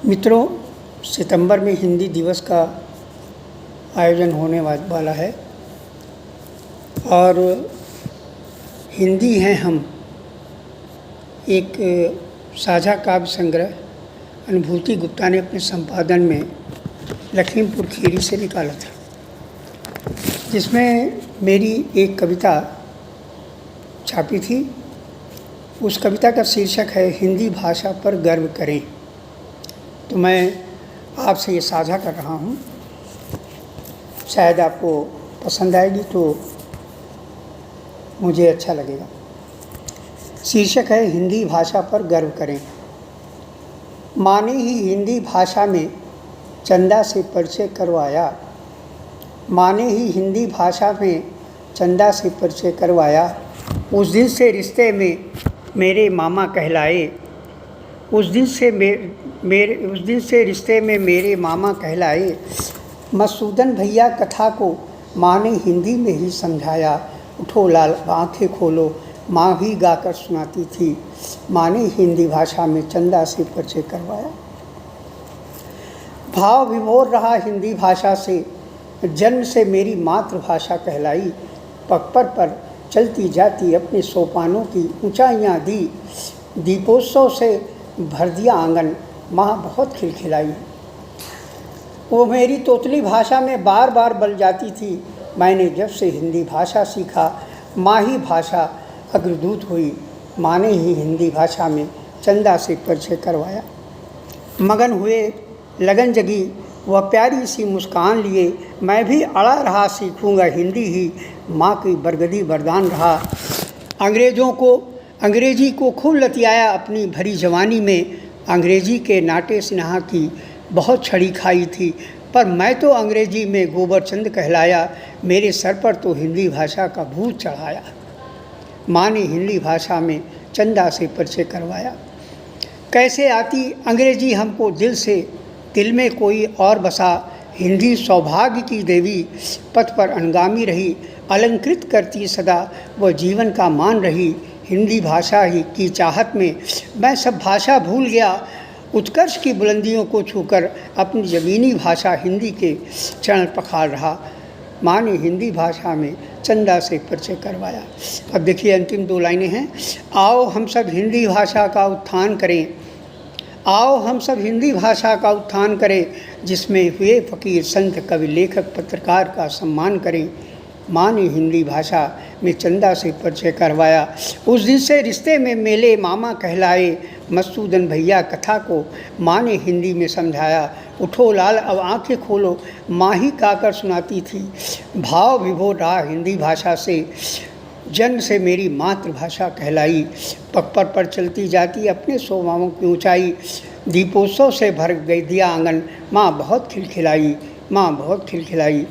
मित्रों, सितंबर में हिंदी दिवस का आयोजन होने वाला है और हिंदी हैं हम एक साझा काव्य संग्रह अनुभूति गुप्ता ने अपने संपादन में लखीमपुर खीरी से निकाला था, जिसमें मेरी एक कविता छापी थी। उस कविता का शीर्षक है हिंदी भाषा पर गर्व करें। तो मैं आपसे ये साझा कर रहा हूँ, शायद आपको पसंद आएगी तो मुझे अच्छा लगेगा। शीर्षक है हिंदी भाषा पर गर्व करें। माँ ने ही हिंदी भाषा में चंदा से परिचय करवाया। माँ ने ही हिंदी भाषा में चंदा से परिचय करवाया। उस दिन से रिश्ते में मेरे मामा कहलाए। उस दिन से रिश्ते में मेरे मामा कहलाए। मसूदन भैया कथा को माँ ने हिंदी में ही समझाया। उठो लाल आँखें खोलो, माँ भी गाकर सुनाती थी। माँ ने हिंदी भाषा में चंदा से परिचय करवाया। भाव विभोर रहा हिंदी भाषा से, जन्म से मेरी मातृभाषा कहलाई। पग पर चलती जाती अपने सोपानों की ऊंचाइयाँ दी। दीपोत्सव से भर दिया आंगन, माँ बहुत खिलखिलाई। वो मेरी तोतली भाषा में बार बार बल जाती थी। मैंने जब से हिंदी भाषा सीखा, माँ ही भाषा अग्रदूत हुई। माँ ने ही हिंदी भाषा में चंदा से परिचय करवाया। मगन हुए लगन जगी वह प्यारी सी मुस्कान लिए, मैं भी अड़ा रहा सीखूंगा हिंदी ही। माँ की बरगदी वरदान रहा। अंग्रेजी को खूब लतियाया अपनी भरी जवानी में। अंग्रेजी के नाटे सिन्हा की बहुत छड़ी खाई थी, पर मैं तो अंग्रेजी में गोबरचंद कहलाया। मेरे सर पर तो हिंदी भाषा का भूत चढ़ाया। माँ ने हिंदी भाषा में चंदा से परिचय करवाया। कैसे आती अंग्रेजी हमको दिल से, दिल में कोई और बसा। हिंदी सौभाग्य की देवी, पथ पर अनगामी रही। अलंकृत करती सदा वह जीवन का मान रही। हिंदी भाषा ही की चाहत में मैं सब भाषा भूल गया। उत्कर्ष की बुलंदियों को छूकर अपनी ज़मीनी भाषा हिंदी के चरण पखार रहा। माँ ने हिंदी भाषा में चंदा से परिचय करवाया। अब देखिए अंतिम दो लाइनें हैं। आओ हम सब हिंदी भाषा का उत्थान करें। आओ हम सब हिंदी भाषा का उत्थान करें, जिसमें हुए फ़कीर संत कवि लेखक पत्रकार का सम्मान करें। माँ ने हिंदी भाषा में चंदा से परिचय करवाया। उस दिन से रिश्ते में मेरे मामा कहलाए। मसूदन भैया कथा को माँ ने हिंदी में समझाया। उठो लाल अब आँखें खोलो, माँ ही गाकर सुनाती थी। भाव विभोर रहा हिंदी भाषा से, जन्म से मेरी मातृभाषा कहलाई। पग पर चलती जाती अपने सोमाओं की ऊंचाई। दीपोत्सव से भर गई दिया आंगन, माँ बहुत खिलखिलाई। माँ बहुत खिलखिलाई।